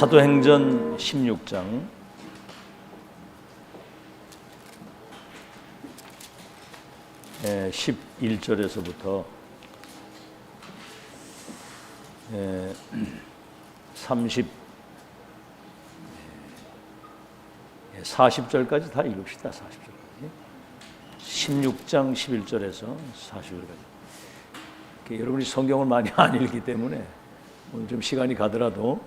사도행전 16장 11절에서부터 40절까지 다 읽읍시다. 40절까지. 16장 11절에서 40절까지. 여러분이 성경을 많이 안 읽기 때문에 오늘 좀 시간이 가더라도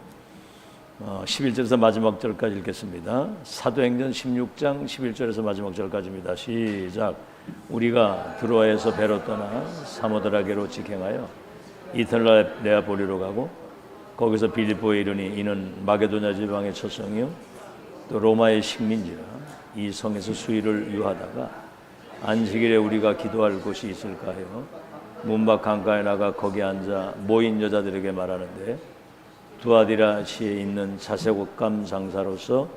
11절에서 마지막 절까지 읽겠습니다. 사도행전 16장 11절에서 마지막 절까지입니다. 시작. 우리가 드로아에서 배로 떠나 사모드라게로 직행하여 이튿날 네아폴리로 가고 거기서 빌립보에 이르니 이는 마게도냐 지방의 첫 성이요 또 로마의 식민지라. 이 성에서 수일을 유하다가 안식일에 우리가 기도할 곳이 있을까 하여 문밖 강가에 나가 거기 앉아 모인 여자들에게 말하는데 두아디라시에 있는 자색옷감 장사로서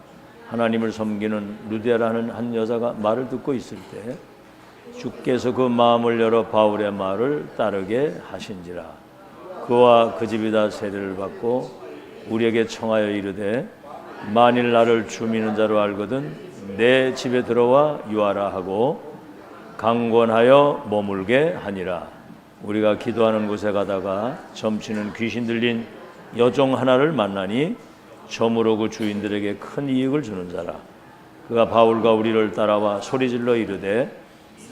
하나님을 섬기는 루디아라는 한 여자가 말을 듣고 있을 때 주께서 그 마음을 열어 바울의 말을 따르게 하신지라. 그와 그 집이 다 세례를 받고 우리에게 청하여 이르되 만일 나를 주 믿는 자로 알거든 내 집에 들어와 유하라 하고 강권하여 머물게 하니라. 우리가 기도하는 곳에 가다가 점치는 귀신 들린 여종 하나를 만나니 저무로 그 주인들에게 큰 이익을 주는 자라. 그가 바울과 우리를 따라와 소리질러 이르되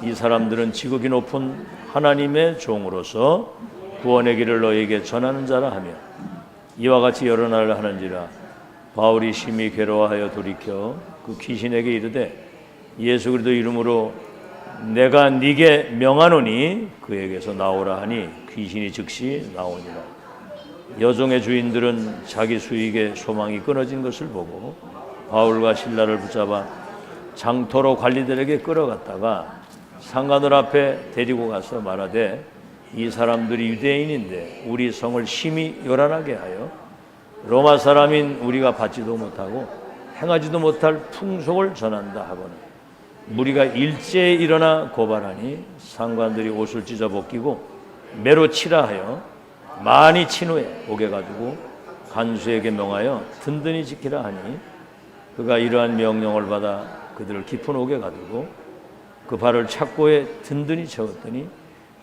이 사람들은 지극히 높은 하나님의 종으로서 구원의 길을 너희에게 전하는 자라 하며 이와 같이 여러 날을 하는지라. 바울이 심히 괴로워하여 돌이켜 그 귀신에게 이르되 예수 그리스도 이름으로 내가 네게 명하노니 그에게서 나오라 하니 귀신이 즉시 나오니라. 여종의 주인들은 자기 수익의 소망이 끊어진 것을 보고 바울과 실라를 붙잡아 장터로 관리들에게 끌어갔다가 상관들 앞에 데리고 가서 말하되 이 사람들이 유대인인데 우리 성을 심히 요란하게 하여 로마 사람인 우리가 받지도 못하고 행하지도 못할 풍속을 전한다 하거늘 무리가 일제에 일어나 고발하니 상관들이 옷을 찢어 벗기고 매로 치라 하여 많이 친 후에 옥에 가두고 간수에게 명하여 든든히 지키라 하니 그가 이러한 명령을 받아 그들을 깊은 옥에 가두고 그 발을 착고에 든든히 채웠더니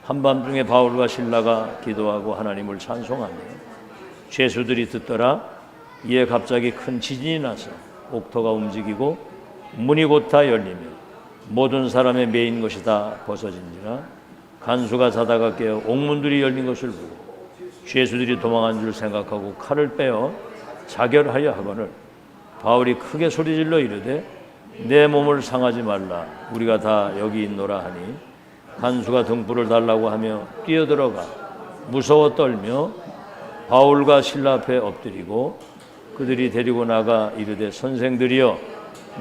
한밤중에 바울과 실라가 기도하고 하나님을 찬송하며 죄수들이 듣더라. 이에 갑자기 큰 지진이 나서 옥토가 움직이고 문이 곧 다 열리며 모든 사람의 매인 것이 다 벗어진지라. 간수가 자다가 깨어 옥문들이 열린 것을 보고 죄수들이 도망한 줄 생각하고 칼을 빼어 자결하려 하거늘 바울이 크게 소리질러 이르되 내 몸을 상하지 말라. 우리가 다 여기 있노라 하니 간수가 등불을 달라고 하며 뛰어들어가 무서워 떨며 바울과 실라 앞에 엎드리고 그들이 데리고 나가 이르되 선생들이여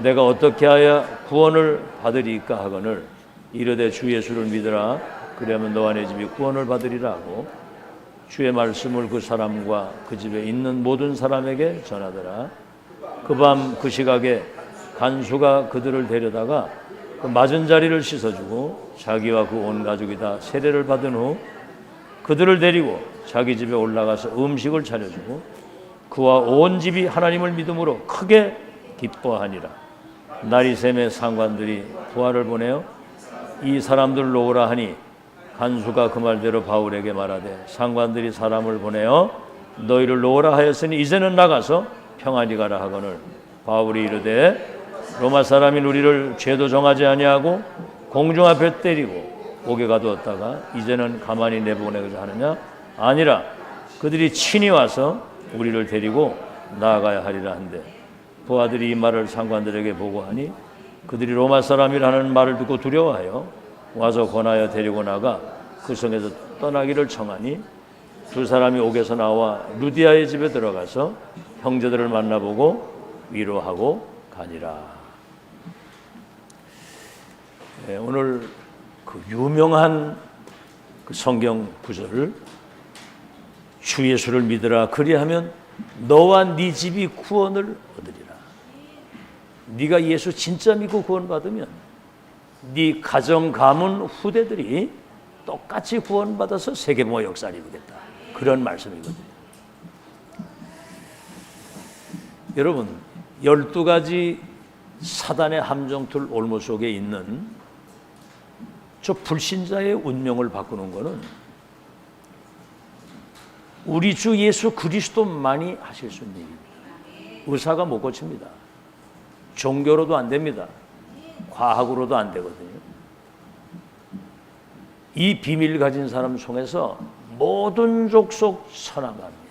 내가 어떻게 하여 구원을 받으리까 하거늘 이르되 주 예수를 믿으라. 그러면 너와 내 집이 구원을 받으리라 하고 주의 말씀을 그 사람과 그 집에 있는 모든 사람에게 전하더라. 그 밤 그 시각에 간수가 그들을 데려다가 그 맞은 자리를 씻어주고 자기와 그 온 가족이 다 세례를 받은 후 그들을 데리고 자기 집에 올라가서 음식을 차려주고 그와 온 집이 하나님을 믿음으로 크게 기뻐하니라. 날이 새매 상관들이 부하를 보내어 이 사람들 놓으라 하니 간수가 그 말대로 바울에게 말하되 상관들이 사람을 보내어 너희를 놓으라 하였으니 이제는 나가서 평안히 가라 하거늘 바울이 이르되 로마 사람인 우리를 죄도 정하지 아니하고 공중 앞에 때리고 옥에 가두었다가 이제는 가만히 내보내고자 하느냐? 아니라 그들이 친히 와서 우리를 데리고 나아가야 하리라 한데 부하들이 이 말을 상관들에게 보고하니 그들이 로마 사람이라는 말을 듣고 두려워하여 와서 권하여 데리고 나가 그 성에서 떠나기를 청하니 두 사람이 옥에서 나와 루디아의 집에 들어가서 형제들을 만나보고 위로하고 가니라. 오늘 그 유명한 그 성경 구절을 주 예수를 믿으라 그리하면 너와 네 집이 구원을 얻으리라. 네가 예수 진짜 믿고 구원받으면 네 가정 가문 후대들이 똑같이 구원받아서 세계보호 역사를 이루겠다. 그런 말씀이거든요. 여러분 12가지 사단의 함정틀 올무 속에 있는 저 불신자의 운명을 바꾸는 것은 우리 주 예수 그리스도만이 하실 수 있는 일입니다. 의사가 못 고칩니다. 종교로도 안 됩니다. 과학으로도 안 되거든요. 이 비밀 가진 사람 속에서 모든 족속 선함합니다.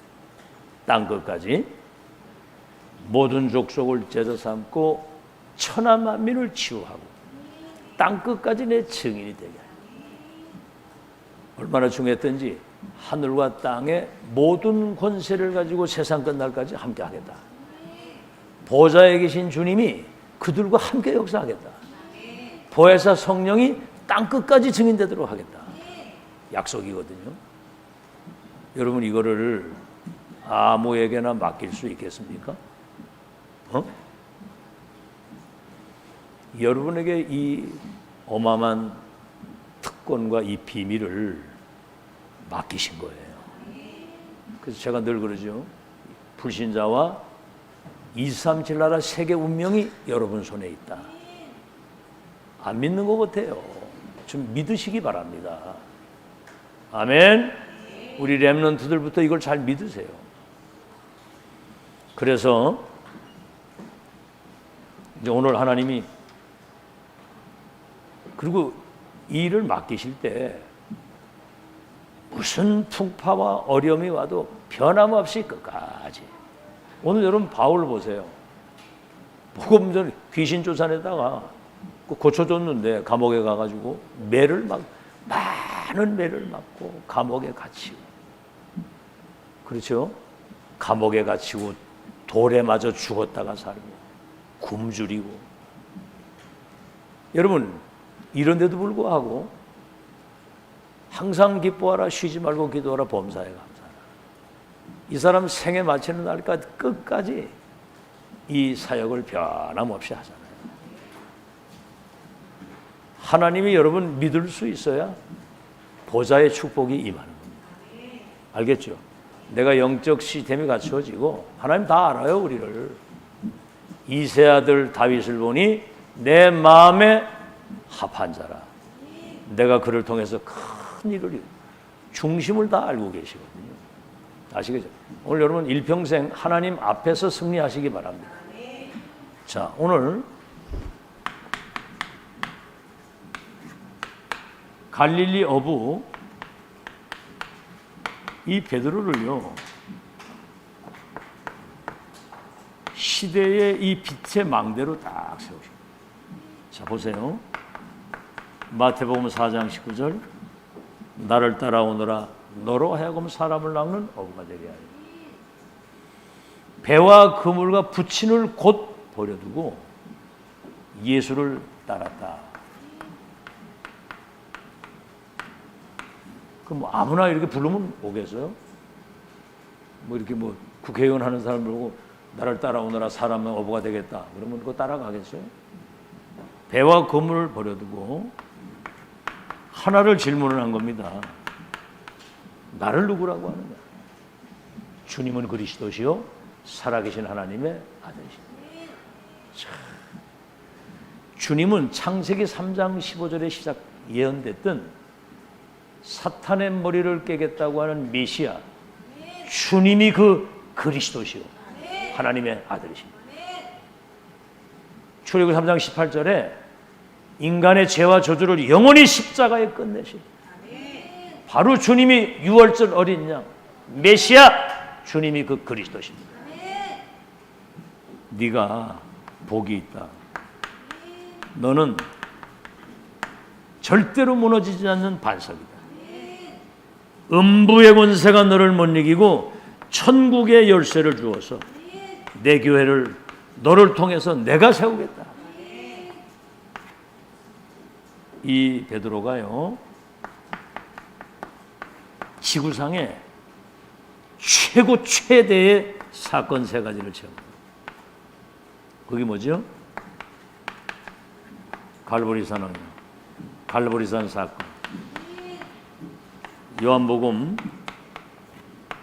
땅 끝까지 모든 족속을 제자 삼고 천하 만민을 치유하고 땅 끝까지 내 증인이 되게 하라. 얼마나 중요했던지 하늘과 땅의 모든 권세를 가지고 세상 끝날까지 함께 하겠다. 보좌에 계신 주님이 그들과 함께 역사하겠다. 보혜사 성령이 땅 끝까지 증인되도록 하겠다. 약속이거든요. 여러분 이거를 아무에게나 맡길 수 있겠습니까? 여러분에게 이 어마어마한 특권과 이 비밀을 맡기신 거예요. 그래서 제가 늘 그러죠. 불신자와 237 나라 세계 운명이 여러분 손에 있다. 안 믿는 것 같아요. 좀 믿으시기 바랍니다. 아멘. 우리 렘넌트들부터 이걸 잘 믿으세요. 그래서 이제 오늘 하나님이 그리고 이 일을 맡기실 때 무슨 풍파와 어려움이 와도 변함없이 끝까지. 오늘 여러분 바울 보세요. 복음 전 귀신 쫓아내다가 고쳐줬는데 감옥에 가가지고 많은 매를 맞고 감옥에 갇히고, 그렇죠? 감옥에 갇히고 돌에 맞아 죽었다가 살고 굶주리고. 여러분 이런데도 불구하고 항상 기뻐하라, 쉬지 말고 기도하라, 범사에 감사하라. 이 사람 생에 마치는 날까지 끝까지 이 사역을 변함없이 하잖아요. 하나님이 여러분 믿을 수 있어야 보좌의 축복이 임하는 겁니다. 알겠죠? 내가 영적 시스템이 갖추어지고 하나님 다 알아요. 우리를. 이세 아들 다윗을 보니 내 마음에 합한 자라. 내가 그를 통해서 큰 일을 중심을 다 알고 계시거든요. 아시겠죠? 오늘 여러분 일평생 하나님 앞에서 승리하시기 바랍니다. 자, 오늘 갈릴리 어부 이 베드로를요, 시대의 이 빛의 망대로 딱 세우십니다. 자, 보세요. 마태복음 4장 19절. 나를 따라오너라, 너로 하여금 사람을 낚는 어부가 되게 하리라. 배와 그물과 부친을 곧 버려두고 예수를 따랐다. 그럼 뭐 아무나 이렇게 부르면 오겠어요? 뭐 이렇게 뭐 국회의원 하는 사람 보고 나를 따라오너라, 사람은 어부가 되겠다. 그러면 그거 따라가겠어요? 배와 그물을 버려두고 하나를 질문을 한 겁니다. 나를 누구라고 하느냐? 주님은 그리스도시요 살아계신 하나님의 아들이십니다. 주님은 창세기 3장 15절에 시작 예언됐던 사탄의 머리를 깨겠다고 하는 메시아, 주님이 그 그리스도시요 하나님의 아들이십니다. 출애굽기 3장 18절에 인간의 죄와 저주를 영원히 십자가에 끝내신 바로 주님이 유월절 어린 양 메시아, 주님이 그 그리스도십니다. 네가 복이 있다. 너는 절대로 무너지지 않는 반석이다. 음부의 권세가 너를 못 이기고 천국의 열쇠를 주어서 내 교회를 너를 통해서 내가 세우겠다. 이 베드로가요, 지구상에 최대의 사건 세 가지를 채웁니다. 그게 뭐죠? 갈보리산 사건, 요한복음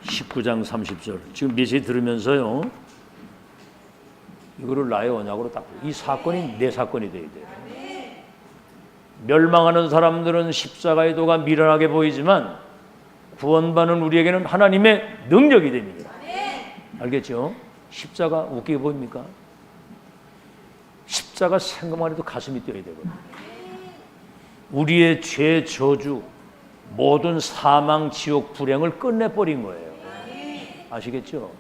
19장 30절. 지금 메시지 들으면서요, 이거를 나의 언약으로 딱, 이 사건이 내 사건이 돼야 돼요. 멸망하는 사람들은 십자가의 도가 미련하게 보이지만 구원받는 우리에게는 하나님의 능력이 됩니다. 알겠죠? 십자가 웃기게 보입니까? 십자가 생각만 해도 가슴이 뛰어야 되거든요. 우리의 죄, 저주, 모든 사망, 지옥, 불행을 끝내버린 거예요. 아시겠죠?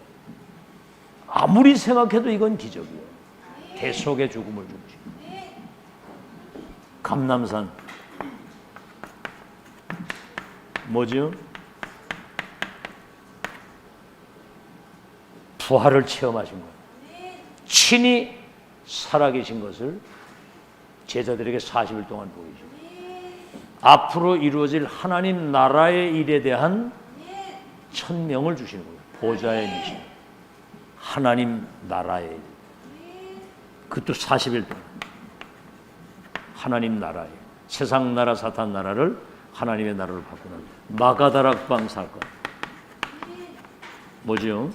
아무리 생각해도 이건 기적이에요. 대속의 죽음을 주지. 감람산 뭐죠? 부활을 체험하신 거예요. 친히 살아계신 것을 제자들에게 40일 동안 보이시고 앞으로 이루어질 하나님 나라의 일에 대한 천명을 주시는 거예요. 보좌의 미신 하나님 나라의 일. 그것도 40일 동안 하나님 나라에 세상 나라 사탄 나라를 하나님의 나라로 바꾸는 마가다락방 사건 뭐죠?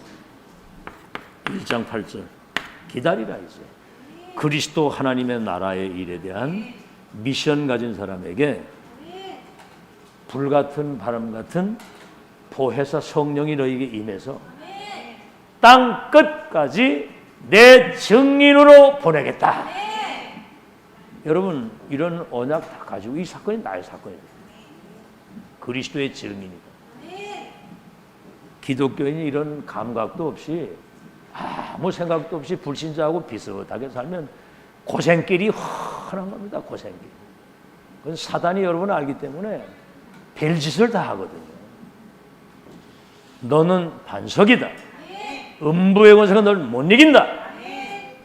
1장 8절 기다리라 이제 그리스도 하나님의 나라의 일에 대한 미션 가진 사람에게 불같은 바람 같은 보혜사 성령이 너에게 임해서 땅 끝까지 내 증인으로 보내겠다. 여러분 이런 언약 다 가지고 이 사건이 나의 사건이에요. 그리스도의 증인이다. 기독교인이 이런 감각도 없이 아무 생각도 없이 불신자하고 비슷하게 살면 고생길이 훤한 겁니다. 고생길. 그건 사단이 여러분 알기 때문에 별짓을 다 하거든요. 너는 반석이다. 음부의 권세가 널 못 이긴다.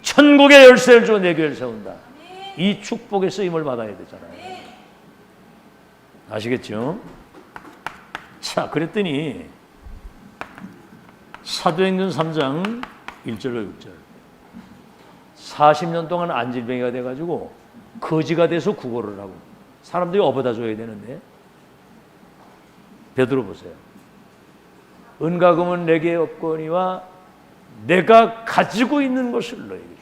천국의 열쇠를 주고 내 교회를 세운다. 이 축복의 쓰임을 받아야 되잖아요. 아시겠죠? 자, 그랬더니 사도행전 3장 1절로 6절 40년 동안 안질병이가 돼가지고 거지가 돼서 구걸을 하고 사람들이 업어다 줘야 되는데 베드로 보세요. 은과 금은 내게 없거니와 내가 가지고 있는 것을 너에게 줘.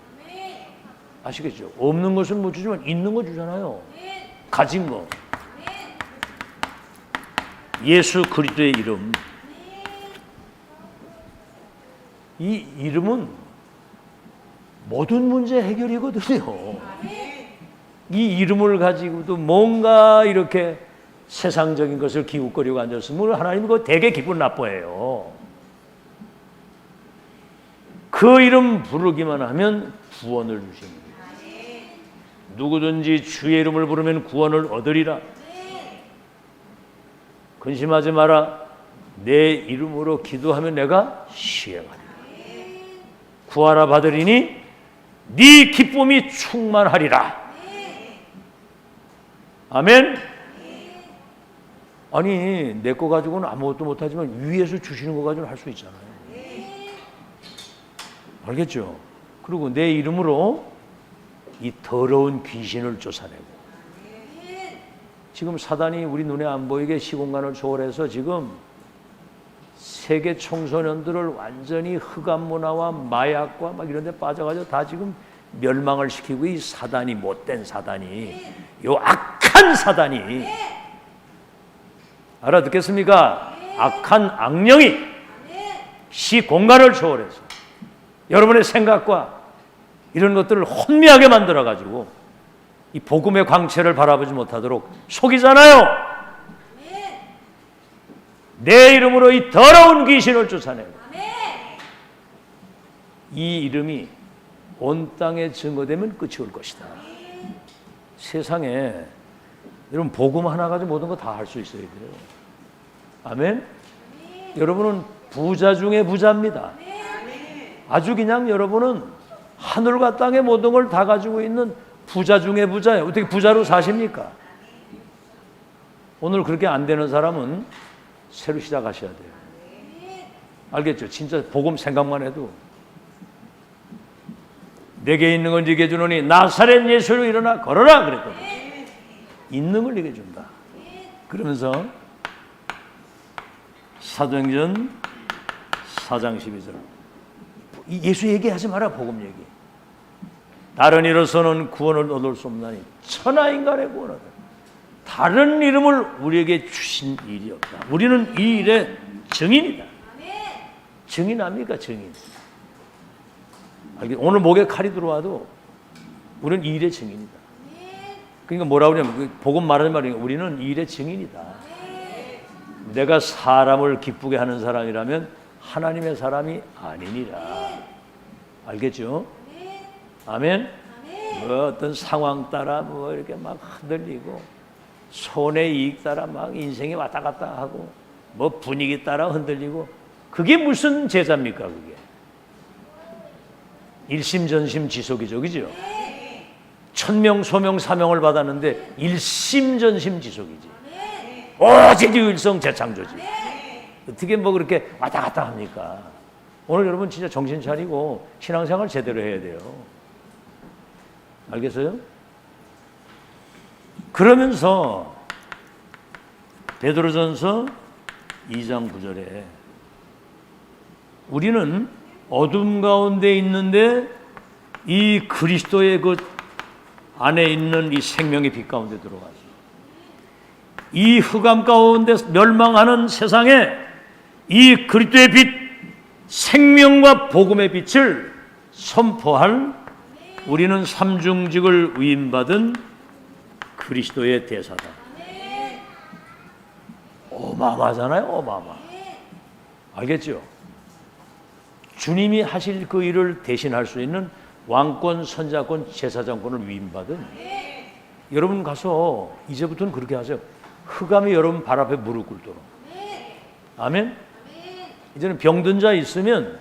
아시겠죠? 없는 것은 못 주지만 있는 거 주잖아요. 가진 거. 예수 그리스도의 이름. 이 이름은 모든 문제 해결이거든요. 이 이름을 가지고도 뭔가 이렇게 세상적인 것을 기웃거리고 앉았으면 하나님 그거 되게 기분 나빠해요. 그 이름 부르기만 하면 구원을 주십니다. 누구든지 주의 이름을 부르면 구원을 얻으리라. 근심하지 마라. 내 이름으로 기도하면 내가 시행하리라. 구하라 받으리니 네 기쁨이 충만하리라. 아멘. 아니 내 거 가지고는 아무것도 못하지만 위에서 주시는 거 가지고는 할 수 있잖아요. 알겠죠? 그리고 내 이름으로 이 더러운 귀신을 쫓아내고 지금 사단이 우리 눈에 안 보이게 시공간을 초월해서 지금 세계 청소년들을 완전히 흑암 문화와 마약과 막 이런 데 빠져가지고 다 지금 멸망을 시키고 이 사단이 못된 사단이 요 악한 사단이 알아듣겠습니까? 악한 악령이 시공간을 초월해서 여러분의 생각과 이런 것들을 혼미하게 만들어가지고 이 복음의 광채를 바라보지 못하도록 속이잖아요. 내 이름으로 이 더러운 귀신을 쫓아내고 이 이름이 온 땅에 증거되면 끝이 올 것이다. 세상에 여러분 복음 하나 가지고 모든 거 다 할 수 있어야 돼요. 아멘. 여러분은 부자 중에 부자입니다. 아주 그냥 여러분은 하늘과 땅의 모든 걸 다 가지고 있는 부자 중에 부자예요. 어떻게 부자로 사십니까? 오늘 그렇게 안 되는 사람은 새로 시작하셔야 돼요. 알겠죠? 진짜 복음 생각만 해도 내게 있는 건 네게 주노니 나사렛 예수로 일어나 걸어라 그랬거든요. 있는 걸 네게 준다. 그러면서 사도행전 4장 12절 예수 얘기하지 마라. 복음 얘기. 다른 이로서는 구원을 얻을 수 없나니 천하 인간의 구원은 다른 이름을 우리에게 주신 일이 없다. 우리는 이 일의 증인이다. 증인 압니까? 증인. 오늘 목에 칼이 들어와도 우리는 이 일의 증인이다. 그러니까 뭐라고 하냐면 복음 말하는 말이 우리는 이 일의 증인이다. 내가 사람을 기쁘게 하는 사람이라면 하나님의 사람이 아니니라. 알겠죠? 아멘? 뭐 어떤 상황 따라 뭐 이렇게 막 흔들리고 손의 이익 따라 막 인생이 왔다 갔다 하고 뭐 분위기 따라 흔들리고 그게 무슨 제자입니까? 그게 일심전심지속이죠. 그죠? 천명 소명 사명을 받았는데 일심전심지속이지. 오직 일성 재창조지. 어떻게 뭐 그렇게 왔다 갔다 합니까? 오늘 여러분 진짜 정신 차리고 신앙생활 제대로 해야 돼요. 알겠어요? 그러면서 베드로전서 2장 9절에 우리는 어둠 가운데 있는데 이 그리스도의 그 안에 있는 이 생명의 빛 가운데 들어가서 이 흑암 가운데 멸망하는 세상에 이 그리스도의 빛 생명과 복음의 빛을 선포할 우리는 삼중직을 위임받은 그리스도의 대사다. 어마어마하잖아요. 어마어마. 알겠죠? 주님이 하실 그 일을 대신할 수 있는 왕권, 선자권, 제사장권을 위임받은 여러분 가서 이제부터는 그렇게 하세요. 흑암이 여러분 발 앞에 무릎 꿇도록. 아멘? 이제는 병든 자 있으면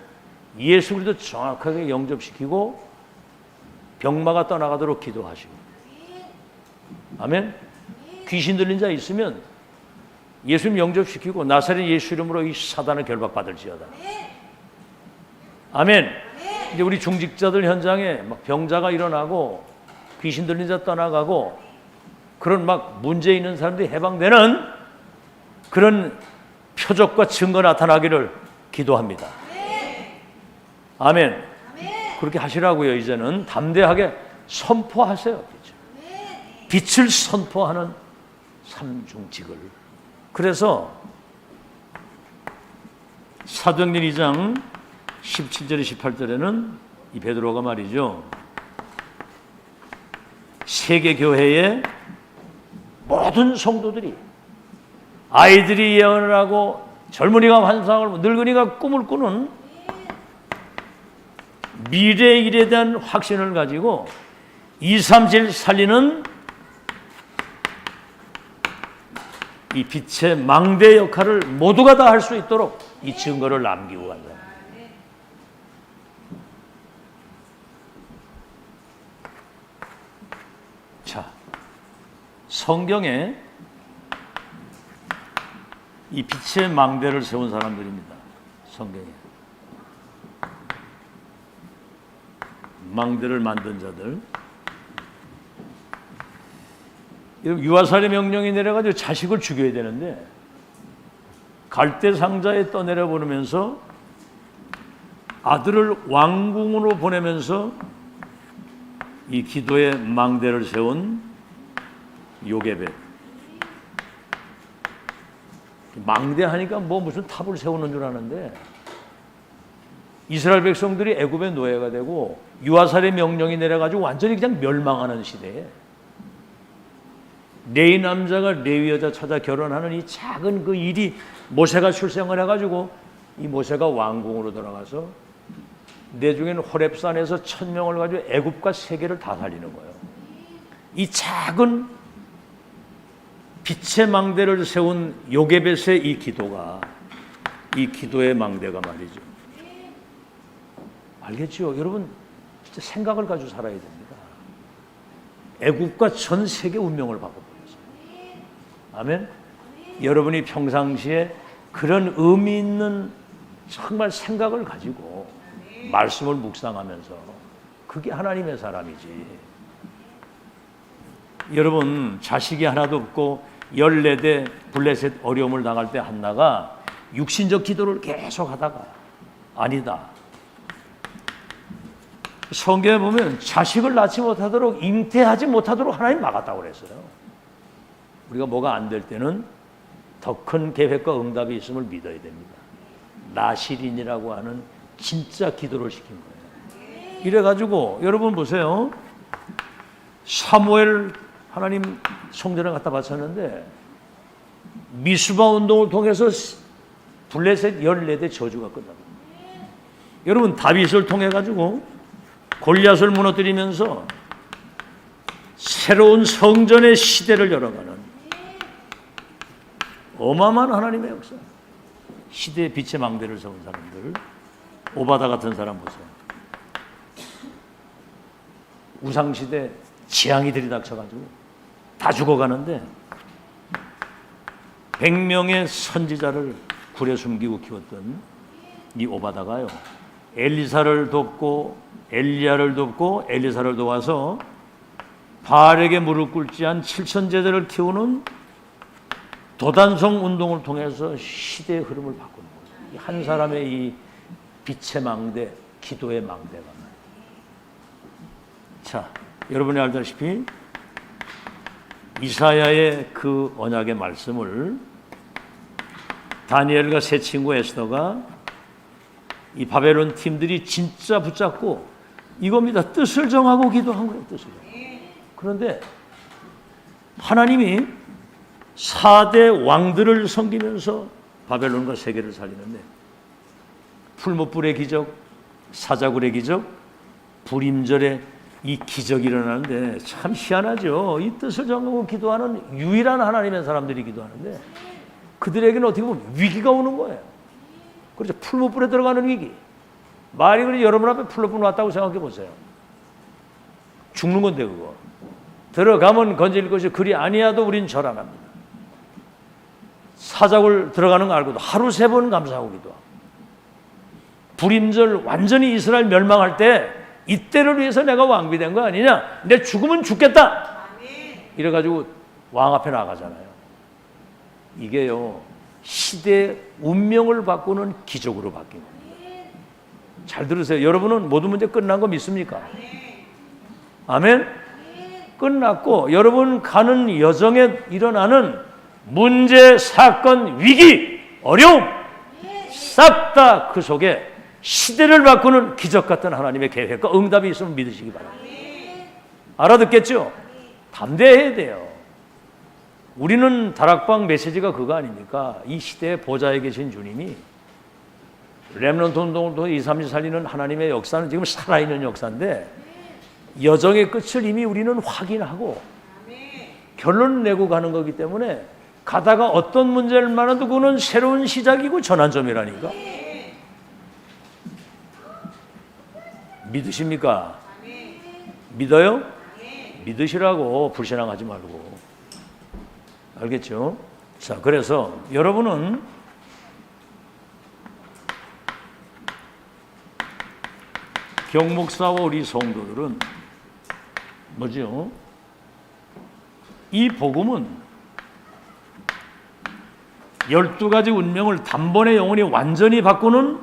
예수 그리스도 정확하게 영접시키고 병마가 떠나가도록 기도하시고. 아멘? 귀신 들린 자 있으면 예수님 영접시키고 나사렛 예수 이름으로 이 사단을 결박받을지어다. 아멘. 이제 우리 중직자들 현장에 막 병자가 일어나고 귀신 들린 자 떠나가고 그런 막 문제 있는 사람들이 해방되는 그런 표적과 증거 나타나기를 기도합니다. 아멘. 그렇게 하시라고요. 이제는 담대하게 선포하세요. 빛을 선포하는 삼중직을. 그래서 사도행전 2장 17절에 18절에는 이 베드로가 말이죠. 세계 교회의 모든 성도들이 아이들이 예언을 하고 젊은이가 환상을 늙은이가 꿈을 꾸는 미래 일에 대한 확신을 가지고 237 살리는 이 빛의 망대 역할을 모두가 다 할 수 있도록 이 증거를 남기고 간다. 자, 성경에 이 빛의 망대를 세운 사람들입니다. 성경에 망대를 만든 자들. 유아살의 명령이 내려가지고 자식을 죽여야 되는데 갈대 상자에 떠내려 보내면서 아들을 왕궁으로 보내면서 이 기도의 망대를 세운 요게벳. 망대 하니까 뭐 무슨 탑을 세우는 줄 아는데 이스라엘 백성들이 애굽의 노예가 되고 유아살의 명령이 내려가지고 완전히 그냥 멸망하는 시대에 레위 남자가 레위 여자 찾아 결혼하는 이 작은 그 일이 모세가 출생을 해가지고 이 모세가 왕궁으로 들어가서 내중에는 호렙산에서 1000명을 가지고 애굽과 세계를 다 살리는 거예요. 이 작은 빛의 망대를 세운 요게벳의 이 기도가 이 기도의 망대가 말이죠. 알겠죠? 여러분 진짜 생각을 가지고 살아야 됩니다. 애굽과 전 세계 운명을 바꿔버렸어요. 아멘? 여러분이 평상시에 그런 의미 있는 정말 생각을 가지고 말씀을 묵상하면서 그게 하나님의 사람이지. 여러분 자식이 하나도 없고 14대 블레셋 어려움을 당할 때 한나가 육신적 기도를 계속 하다가 아니다. 성경에 보면 자식을 낳지 못하도록, 잉태하지 못하도록 하나님 막았다고 그랬어요. 우리가 뭐가 안 될 때는 더 큰 계획과 응답이 있음을 믿어야 됩니다. 나실인이라고 하는 진짜 기도를 시킨 거예요. 이래가지고 여러분 보세요. 사무엘 하나님 성전에 갖다 바쳤는데 미스바 운동을 통해서 블레셋 14대 저주가 끝납니다. 여러분 다윗을 통해 가지고 골리앗을 무너뜨리면서 새로운 성전의 시대를 열어가는 어마어마한 하나님의 역사. 시대의 빛의 망대를 세운 사람들, 오바다 같은 사람 보세요. 우상시대 재앙이 들이닥쳐가지고 다 죽어가는데 100명의 선지자를 굴에 숨기고 키웠던 이 오바다가요, 엘리사를 돕고 엘리야를 돕고 엘리사를 도와서 바알에게 무릎 꿇지 않은 7천 제자를 키우는 도단성 운동을 통해서 시대의 흐름을 바꾸는 거예요. 한 사람의 이 빛의 망대, 기도의 망대가. 자, 여러분이 알다시피 이사야의 그 언약의 말씀을 다니엘과 세 친구 에스더가 이 바벨론 팀들이 진짜 붙잡고 이겁니다. 뜻을 정하고 기도한 거예요. 뜻을 정하고. 그런데 하나님이 4대 왕들을 섬기면서 바벨론과 세계를 살리는데 풀무불의 기적, 사자굴의 기적, 불임절의 이 기적이 일어나는데 참 희한하죠. 이 뜻을 정하고 기도하는 유일한 하나님의 사람들이 기도하는데 그들에게는 어떻게 보면 위기가 오는 거예요. 그렇죠. 풀무불에 들어가는 위기. 말이 그래 여러분 앞에 풀무불 왔다고 생각해 보세요. 죽는 건데 그거. 들어가면 건질 것이 그리 아니야도 우린 절 안 합니다. 사자굴 들어가는 거 알고도 하루 3번 감사하고 기도하고. 불임절 완전히 이스라엘 멸망할 때 이때를 위해서 내가 왕비된 거 아니냐? 내 죽으면 죽겠다. 이래가지고 왕 앞에 나가잖아요. 이게요 시대의 운명을 바꾸는 기적으로 바뀐 겁니다. 잘 들으세요. 여러분은 모든 문제 끝난 거 믿습니까? 아멘? 끝났고 여러분 가는 여정에 일어나는 문제, 사건, 위기, 어려움 싹 다 그 속에 시대를 바꾸는 기적 같은 하나님의 계획과 응답이 있으면 믿으시기 바랍니다. 알아듣겠죠? 담대해야 돼요. 우리는 다락방 메시지가 그거 아닙니까? 이 시대의 보좌에 계신 주님이 렘넌트 운동을 통해 2, 3일 살리는 하나님의 역사는 지금 살아있는 역사인데 여정의 끝을 이미 우리는 확인하고 결론을 내고 가는 거기 때문에 가다가 어떤 문제를 만나도 그거는 새로운 시작이고 전환점이라니까. 믿으십니까? 믿어요? 믿으시라고 불신앙하지 말고. 알겠죠? 자, 그래서 여러분은 경목사와 우리 성도들은 뭐죠? 이 복음은 12가지 운명을 단번에 영원히 완전히 바꾸는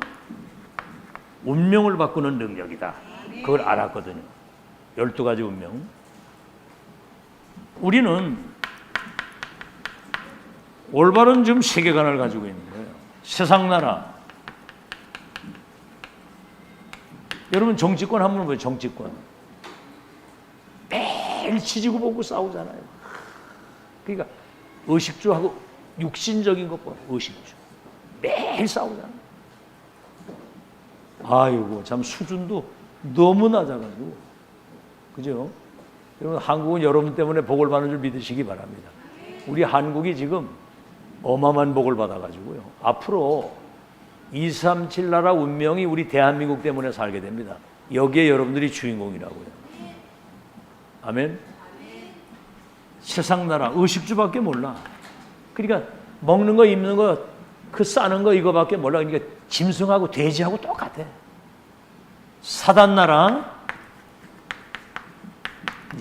운명을 바꾸는 능력이다. 그걸 알았거든요. 12가지 운명. 우리는 올바른 지금 세계관을 가지고 있는 거예요. 세상 나라. 여러분 정치권 한번 보세요. 정치권. 매일 지지고 보고 싸우잖아요. 그러니까 의식주하고 육신적인 것 봐. 의식주. 매일 싸우잖아요. 아이고 참 수준도 너무 낮아가지고. 그죠? 여러분 한국은 여러분 때문에 복을 받는 줄 믿으시기 바랍니다. 우리 한국이 지금 어마어마한 복을 받아가지고요. 앞으로 237 나라 운명이 우리 대한민국 때문에 살게 됩니다. 여기에 여러분들이 주인공이라고요. 아멘? 세상 나라 의식주밖에 몰라. 그러니까 먹는 거 입는 거 그 싸는 거 이거밖에 몰라. 그러니까 짐승하고 돼지하고 똑같아. 사단 나라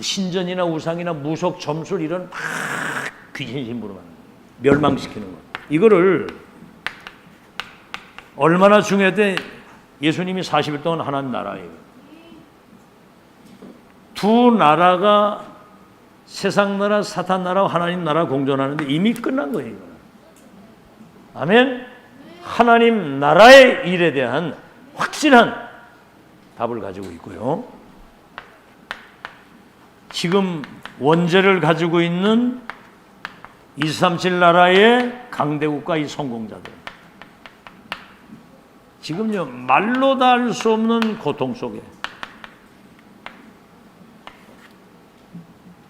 신전이나 우상이나 무속 점술 이런 막 귀신 심부름 하는 거. 멸망시키는 거. 이거를 얼마나 중요했대. 예수님이 40일 동안 하나님 나라예요. 두 나라가 세상 나라, 사탄 나라와 하나님 나라 공존하는데 이미 끝난 거예요. 이거는. 아멘. 하나님 나라의 일에 대한 확실한 답을 가지고 있고요. 지금 원죄를 가지고 있는 237 나라의 강대국가 이 성공자들, 지금요 말로 다 할 수 없는 고통 속에,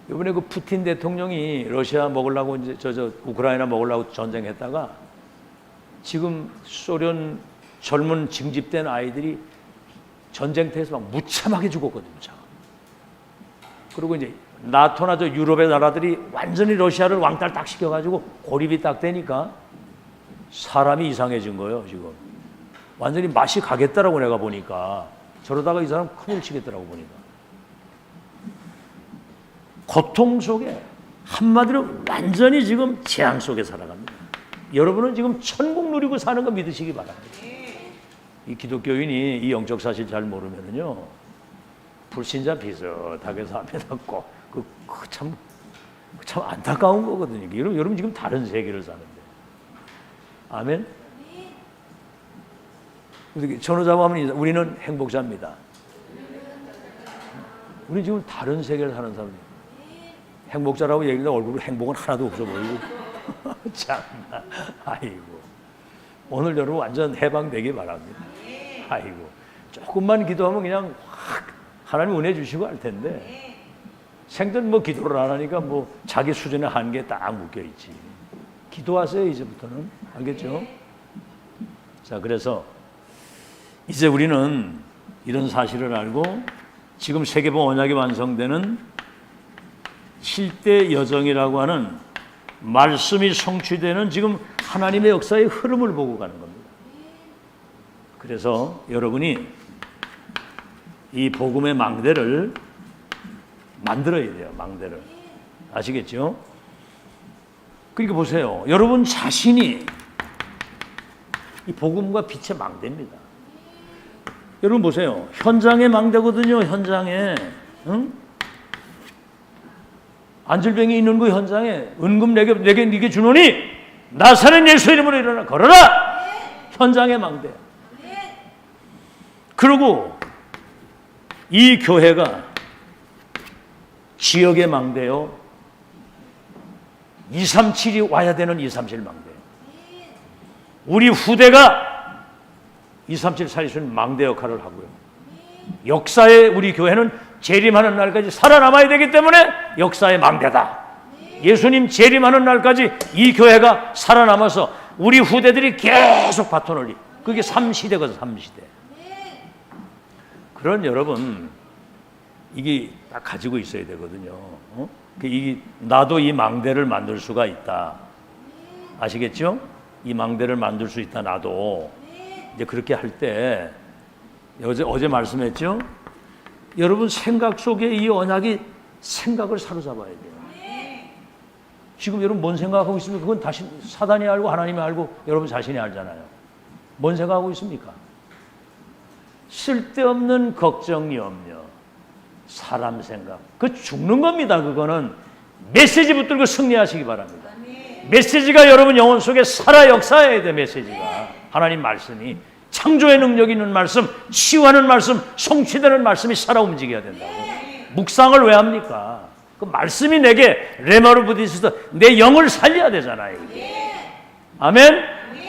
이번에 그 푸틴 대통령이 러시아 먹으려고 이제 우크라이나 먹으려고 전쟁했다가 지금 소련 젊은 징집된 아이들이 전쟁터에서 막 무참하게 죽었거든요. 그리고 이제 나토나 저 유럽의 나라들이 완전히 러시아를 왕따를 딱 시켜가지고 고립이 딱 되니까 사람이 이상해진 거예요. 지금 완전히 맛이 가겠다라고 내가 보니까, 저러다가 이 사람 큰일 치겠더라고 보니까. 고통 속에, 한마디로 완전히 지금 재앙 속에 살아갑니다. 여러분은 지금 천국 누리고 사는 거 믿으시기 바랍니다. 이 기독교인이 이 영적 사실 잘 모르면은요, 불신자 비슷하게 사면서 꼭 참 안타까운 거거든요. 여러분 지금 다른 세계를 사는데. 아멘. 전호자와 하면 우리는 행복자입니다. 우리 지금 다른 세계를 사는 사람이에요. 행복자라고 얘기하다 얼굴에 행복은 하나도 없어 보이고. 참나. 아이고. 오늘 여러분 완전 해방되기 바랍니다. 아이고. 조금만 기도하면 그냥 확 하나님 은혜 주시고 할 텐데, 생전 뭐 기도를 안 하니까 뭐 자기 수준의 한계에 딱 묶여 있지. 기도하세요, 이제부터는. 알겠죠? 자, 그래서 이제 우리는 이런 사실을 알고 지금 세계복 언약이 완성되는 7대 여정이라고 하는 말씀이 성취되는 지금 하나님의 역사의 흐름을 보고 가는 겁니다. 그래서 여러분이 이 복음의 망대를 만들어야 돼요. 망대를. 아시겠죠? 그러니까 보세요. 여러분 자신이 이 복음과 빛의 망대입니다. 여러분 보세요. 현장의 망대거든요. 현장에. 응? 안질병이 있는 그 현장에 은금 내게 네게 주노니 나사렛 예수 이름으로 일어나 걸어라. 현장의 망대. 그리고 이 교회가 지역의 망대요. 237이 와야 되는 237 망대요. 우리 후대가 237 살릴 수 있는 망대 역할을 하고요. 역사에 우리 교회는 재림하는 날까지 살아남아야 되기 때문에 역사의 망대다. 예수님 재림하는 날까지 이 교회가 살아남아서 우리 후대들이 계속 바톤을, 그게 3시대거든. 3시대. 그런 여러분, 이게 딱 가지고 있어야 되거든요. 나도 이 망대를 만들 수가 있다. 아시겠죠? 이 망대를 만들 수 있다. 나도. 이제 그렇게 할 때 어제 말씀했죠? 여러분 생각 속에 이 언약이 생각을 사로잡아야 돼요. 지금 여러분 뭔 생각하고 있습니까? 그건 다시 사단이 알고 하나님이 알고 여러분 자신이 알잖아요. 뭔 생각하고 있습니까? 쓸데없는 걱정, 염려, 사람 생각. 그 죽는 겁니다. 그거는 메시지 붙들고 승리하시기 바랍니다. 메시지가 여러분 영혼 속에 살아 역사해야 돼. 메시지가 하나님 말씀이 창조의 능력이 있는 말씀, 치유하는 말씀, 성취되는 말씀이 살아 움직여야 된다고. 묵상을 왜 합니까? 그 말씀이 내게 레마로 부딪혀서 내 영을 살려야 되잖아요. 아멘.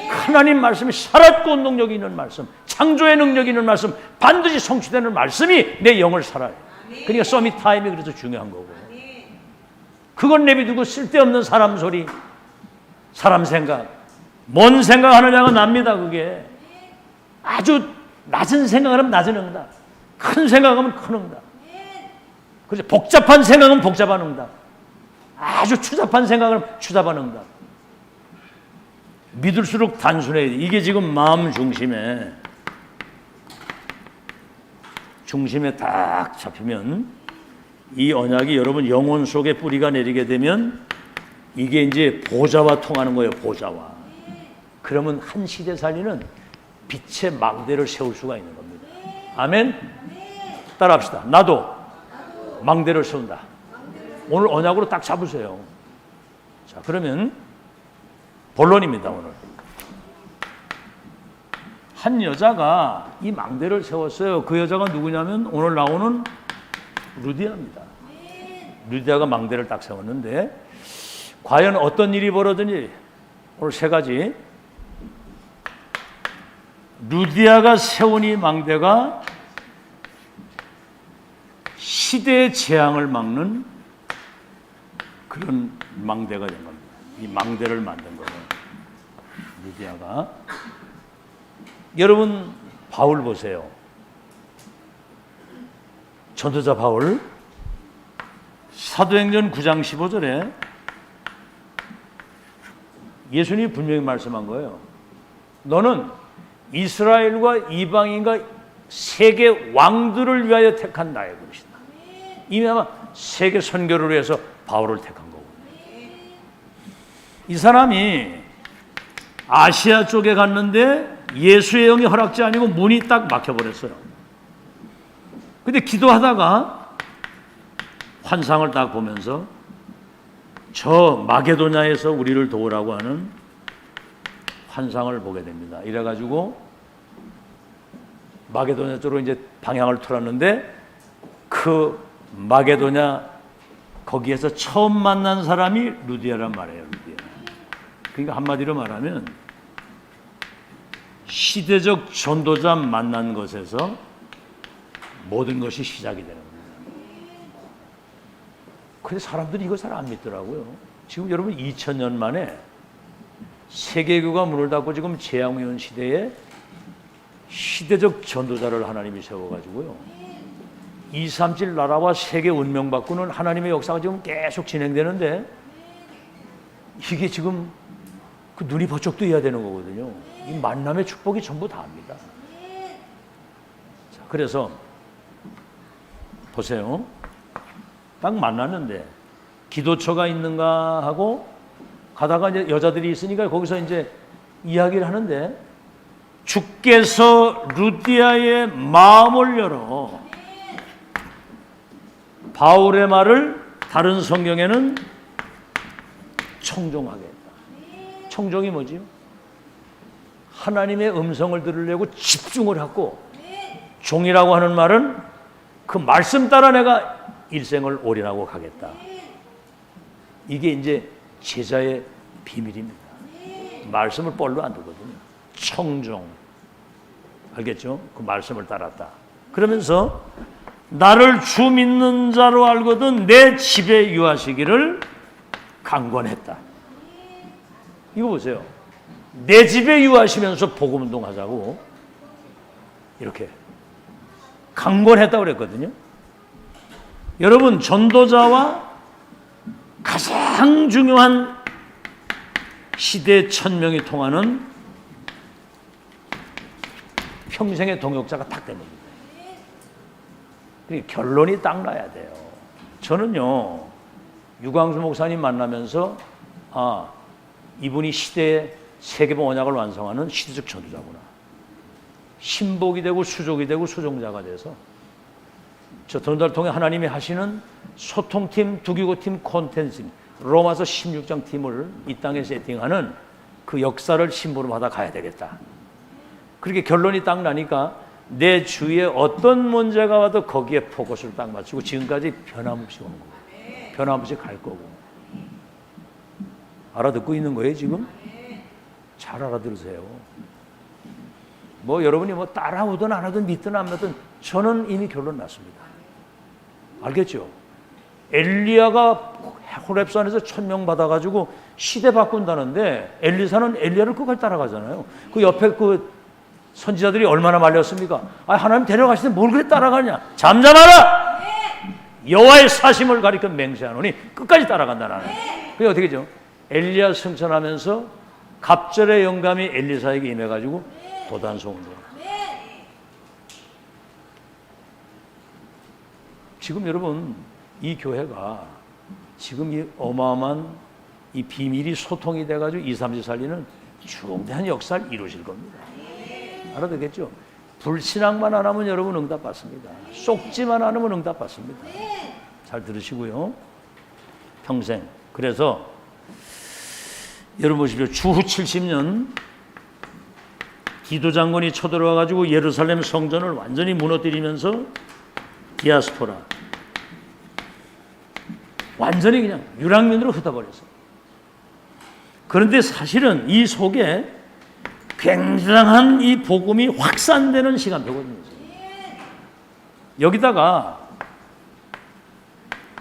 하나님 말씀이 살았고 능력이 있는 말씀, 창조의 능력이 있는 말씀, 반드시 성취되는 말씀이 내 영을 살아요. 그러니까 서밋 타임이 그래서 중요한 거고. 그건 내비두고 쓸데없는 사람 소리, 사람 생각, 뭔 생각하느냐가 납니다. 그게 아주 낮은 생각하면 낮은 응답, 큰 생각하면 큰 응답. 그래서 복잡한 생각은 복잡한 응답, 아주 추잡한 생각은 추잡한 응답. 믿을수록 단순해야 돼. 이게 지금 마음 중심에 딱 잡히면 이 언약이 여러분 영혼 속에 뿌리가 내리게 되면 이게 이제 보좌와 통하는 거예요. 보좌와. 그러면 한 시대 살리는 빛의 망대를 세울 수가 있는 겁니다. 아멘. 따라합시다. 나도 망대를 세운다. 오늘 언약으로 딱 잡으세요. 자, 그러면 본론입니다. 오늘 한 여자가 이 망대를 세웠어요. 그 여자가 누구냐면 오늘 나오는 루디아입니다. 루디아가 망대를 딱 세웠는데 과연 어떤 일이 벌어지니 오늘 세 가지. 루디아가 세운 이 망대가 시대의 재앙을 막는 그런 망대가 된 겁니다. 이 망대를 만든 거예요. 루디아가. 여러분 바울 보세요. 전도자 바울 사도행전 9장 15절에 예수님이 분명히 말씀한 거예요. 너는 이스라엘과 이방인과 세계 왕들을 위하여 택한 나의 그릇이다. 이미 아마 세계 선교를 위해서 바울을 택한 거고. 이 사람이 아시아 쪽에 갔는데 예수의 영이 허락지 아니고 문이 딱 막혀버렸어요. 근데 기도하다가 환상을 딱 보면서 저 마게도냐에서 우리를 도우라고 하는 환상을 보게 됩니다. 이래가지고 마게도냐 쪽으로 이제 방향을 틀었는데 그 마게도냐 거기에서 처음 만난 사람이 루디아란 말이에요. 루디아. 그러니까 한마디로 말하면 시대적 전도자 만난 것에서 모든 것이 시작이 되는 겁니다. 근데 사람들이 이거 잘 안 믿더라고요. 지금 여러분 2000년 만에 세계교가 문을 닫고 지금 재앙이 온 시대에 시대적 전도자를 하나님이 세워가지고요. 237 나라와 세계 운명 바꾸는 하나님의 역사가 지금 계속 진행되는데 이게 지금 그 눈이 번쩍 뜨여야 되는 거거든요. 이 만남의 축복이 전부 다합니다. 자, 그래서 보세요. 딱 만났는데 기도처가 있는가 하고 가다가 이제 여자들이 있으니까 거기서 이제 이야기를 하는데 주께서 루디아의 마음을 열어 바울의 말을 다른 성경에는 청종하게 했다. 청종이 뭐지요? 하나님의 음성을 들으려고 집중을 하고 종이라고 하는 말은 그 말씀 따라 내가 일생을 올인하고 가겠다. 이게 이제 제자의 비밀입니다. 말씀을 뻘로 안 두거든요. 청종. 알겠죠? 그 말씀을 따랐다. 그러면서 나를 주 믿는 자로 알거든 내 집에 유하시기를 강권했다. 이거 보세요. 내 집에 유하시면서 복음운동 하자고 이렇게 강권했다고 그랬거든요. 여러분 전도자와 가장 중요한 시대 천명이 통하는 평생의 동역자가 딱 됩니다. 결론이 딱 나야 돼요. 저는요 유광수 목사님 만나면서 이분이 시대의 세계봉 언약을 완성하는 시대적 전도자구나. 신복이 되고 수족이 되고 수종자가 돼서 저 전도를 통해 하나님이 하시는 소통팀, 두기고팀, 콘텐츠 로마서 16장 팀을 이 땅에 세팅하는 그 역사를 신부로 받아 가야 되겠다. 그렇게 결론이 딱 나니까 내 주위에 어떤 문제가 와도 거기에 포커스를 딱 맞추고 지금까지 변함없이 오는 거예요. 변함없이 갈 거고. 알아듣고 있는 거예요 지금? 잘 알아들으세요. 뭐 여러분이 뭐 따라오든 안 하든 믿든 안 믿든 저는 이미 결론 났습니다. 알겠죠? 엘리야가 호렙산에서 천명 받아가지고 시대 바꾼다는데 엘리사는 엘리야를 끝까지 따라가잖아요. 그 옆에 그 선지자들이 얼마나 말렸습니까? 하나님 데려가시는데 뭘 그래 따라가냐? 잠잠하라! 여호와의 사심을 가리켜 맹세하노니 끝까지 따라간다 나는. 그게 어떻게 죠? 엘리야 승천하면서 갑절의 영감이 엘리사에게 임해가지고 도단소 운동. 지금 여러분 이 교회가 지금 이 어마어마한 이 비밀이 소통이 돼가지고 2, 3주 살리는 중대한 역사를 이루실 겁니다. 알아듣겠죠? 불신앙만 안 하면 여러분 응답받습니다. 쏙지만 안 하면 응답받습니다. 잘 들으시고요. 평생. 그래서 여러분 보십시오. 주후 70년 디도 장군이 쳐들어와 가지고 예루살렘 성전을 완전히 무너뜨리면서 디아스포라 완전히 그냥 유랑민으로 흩어버렸어요. 그런데 사실은 이 속에 굉장한 이 복음이 확산되는 시간표거든요. 여기다가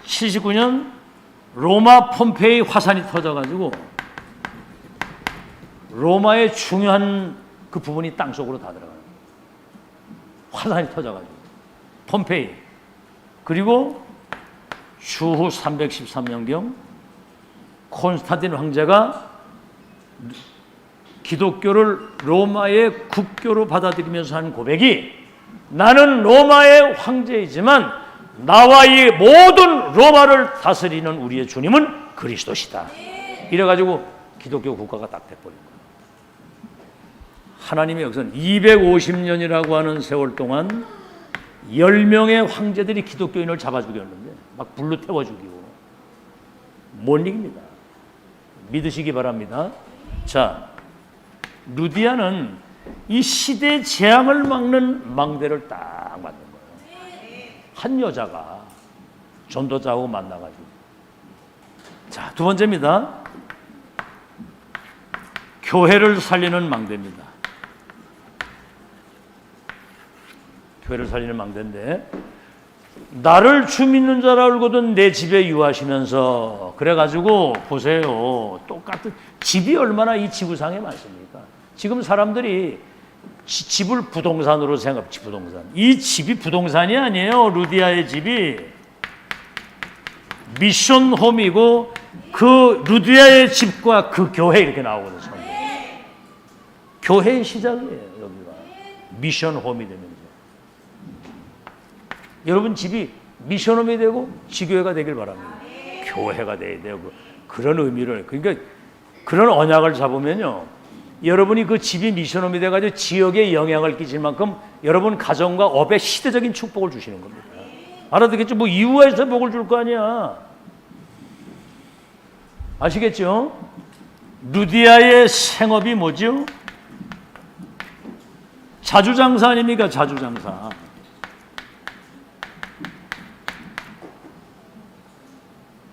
79년 로마 폼페이 화산이 터져가지고 로마의 중요한 그 부분이 땅속으로 다 들어가요. 화산이 터져가지고 폼페이. 그리고 주후 313년경 콘스탄틴 황제가 기독교를 로마의 국교로 받아들이면서 한 고백이 나는 로마의 황제이지만 나와 이 모든 로마를 다스리는 우리의 주님은 그리스도시다. 이래가지고 기독교 국가가 딱 돼버린 거예요. 하나님의 역사는 250년이라고 하는 세월 동안 10명의 황제들이 기독교인을 잡아 죽였는데 막 불로 태워 죽이고 못 이깁니다. 믿으시기 바랍니다. 자, 루디아는 이 시대 재앙을 막는 망대를 딱 만든 거예요. 한 여자가 전도자하고 만나가지고. 자, 두 번째입니다. 교회를 살리는 망대입니다. 교회를 살리는 망대인데 나를 주 믿는 자라 알고든 내 집에 유하시면서 그래가지고 보세요. 똑같은 집이 얼마나 이 지구상에 많습니까? 지금 사람들이 집을 부동산으로 생각하지. 부동산. 이 집이 부동산이 아니에요. 루디아의 집이 미션 홈이고 그 루디아의 집과 그 교회 이렇게 나오거든요. 교회의 시작이에요. 여기가 미션 홈이 되면서 여러분 집이 미션 홈이 되고 지교회가 되길 바랍니다. 교회가 돼야 되고 그런 의미를 그러니까 그런 언약을 잡으면요. 여러분이 그 집이 미션홈이 돼가지고 지역에 영향을 끼칠 만큼 여러분 가정과 업에 시대적인 축복을 주시는 겁니다. 알아듣겠죠? 뭐 이유가 있어서 복을 줄 거 아니야. 아시겠죠? 루디아의 생업이 뭐죠? 자주장사 아닙니까? 자주장사.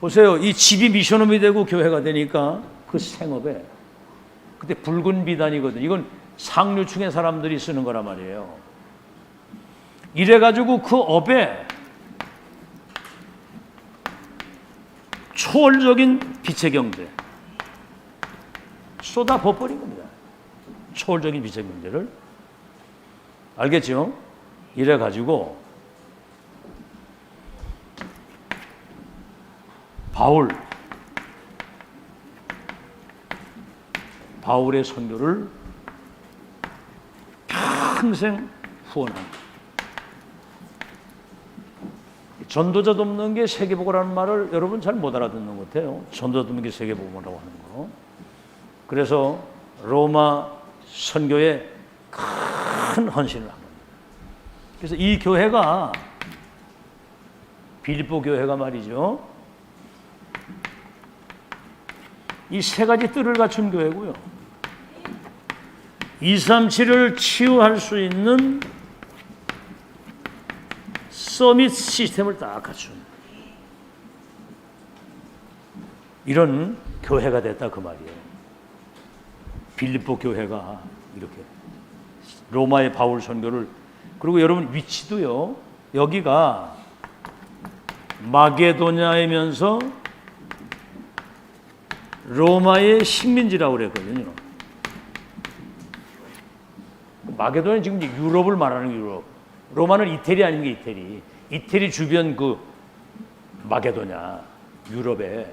보세요. 이 집이 미션홈이 되고 교회가 되니까 그 생업에 그때 붉은 비단이거든. 이건 상류층의 사람들이 쓰는 거란 말이에요. 이래가지고 그 업에 초월적인 빛의 경제 쏟아 부어버린 겁니다. 초월적인 빛의 경제를. 알겠죠? 이래가지고 바울의 선교를 평생 후원합니다. 전도자 돕는 게 세계복음이라는 말을 여러분 잘 못 알아듣는 것 같아요. 전도자 돕는 게 세계복음이라고 하는 거. 그래서 로마 선교에 큰 헌신을 합니다. 그래서 이 교회가 빌립보 교회가 말이죠. 이 세 가지 뜰을 갖춘 교회고요. 237을 치유할 수 있는 서밋 시스템을 딱 갖춘 이런 교회가 됐다 그 말이에요. 빌립보 교회가 이렇게 로마의 바울 선교를. 그리고 여러분 위치도요. 여기가 마게도냐이면서 로마의 식민지라고 그랬거든요. 마게도냐는 지금 유럽을 말하는 유럽. 로마는 이태리 아닙니까? 이태리. 이태리 주변 그 마게도냐 유럽에.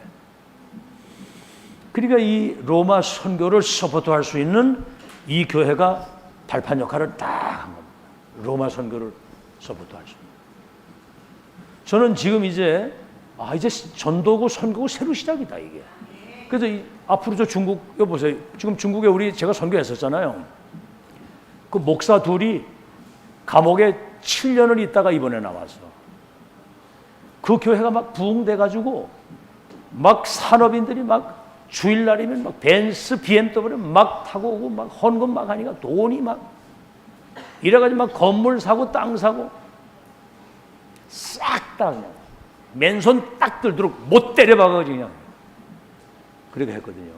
그러니까 이 로마 선교를 서포트할 수 있는 이 교회가 발판 역할을 딱 한 겁니다. 로마 선교를 서포트할 수 있는. 저는 지금 이제 전도고 선교고 새로 시작이다 이게. 그래서 앞으로 저 중국 여보세요. 지금 중국에 제가 선교했었잖아요. 그 목사 둘이 감옥에 7년을 있다가 이번에 나왔어. 그 교회가 막 부흥돼가지고 막 산업인들이 막 주일날이면 막 벤츠, BMW 막 타고 오고 막 헌금 막 하니까 돈이 막 이래가지고 막 건물 사고 땅 사고 싹 다 그냥 맨손 딱 들도록 못 때려박아가지고 그냥 그렇게 했거든요.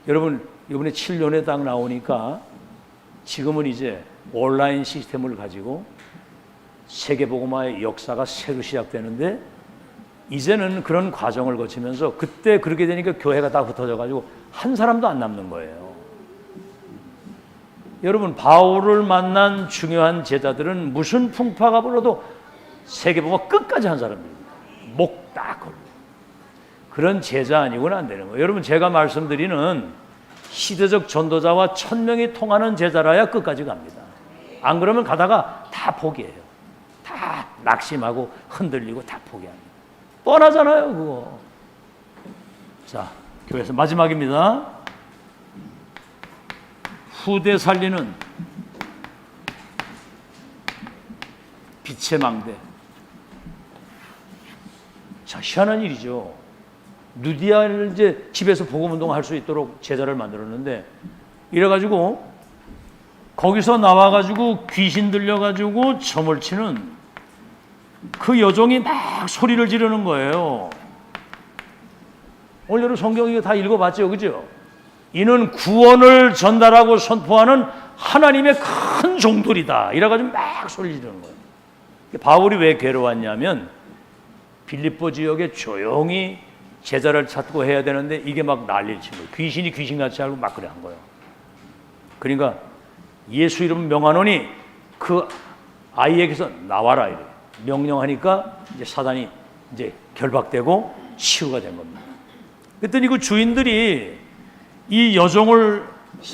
여러분 이번에 7년에 딱 나오니까 지금은 이제 온라인 시스템을 가지고 세계복음화의 역사가 새로 시작되는데 이제는 그런 과정을 거치면서 그때 그렇게 되니까 교회가 다 흩어져가지고 한 사람도 안 남는 거예요. 여러분 바울을 만난 중요한 제자들은 무슨 풍파가 불어도 세계복음화 끝까지 한 사람들입니다. 목 딱 걸고. 그런 제자 아니고는 안 되는 거예요. 여러분 제가 말씀드리는 시대적 전도자와 1000명이 통하는 제자라야 끝까지 갑니다. 안 그러면 가다가 다 포기해요. 다 낙심하고 흔들리고 다 포기합니다. 뻔하잖아요 그거. 자, 교회에서 마지막입니다. 후대 살리는 빛의 망대. 자, 희한한 일이죠. 누디아를 이제 집에서 복음 운동할 수 있도록 제자를 만들었는데 이래가지고 거기서 나와가지고 귀신 들려가지고 점을 치는 그 여종이 막 소리를 지르는 거예요. 오늘 여러분 성경 이거 다 읽어봤죠, 그죠? 이는 구원을 전달하고 선포하는 하나님의 큰 종들이다. 이래가지고 막 소리 지르는 거예요. 바울이 왜 괴로웠냐면 빌립보 지역에 조용히 제자를 찾고 해야 되는데 이게 막 난리를 친 거예요. 귀신이 귀신같이 알고 막 그래 한 거예요. 그러니까 예수 이름 명하노니 그 아이에게서 나와라 이래 명령하니까 이제 사단이 이제 결박되고 치유가 된 겁니다. 그랬더니 그 주인들이 이 여종을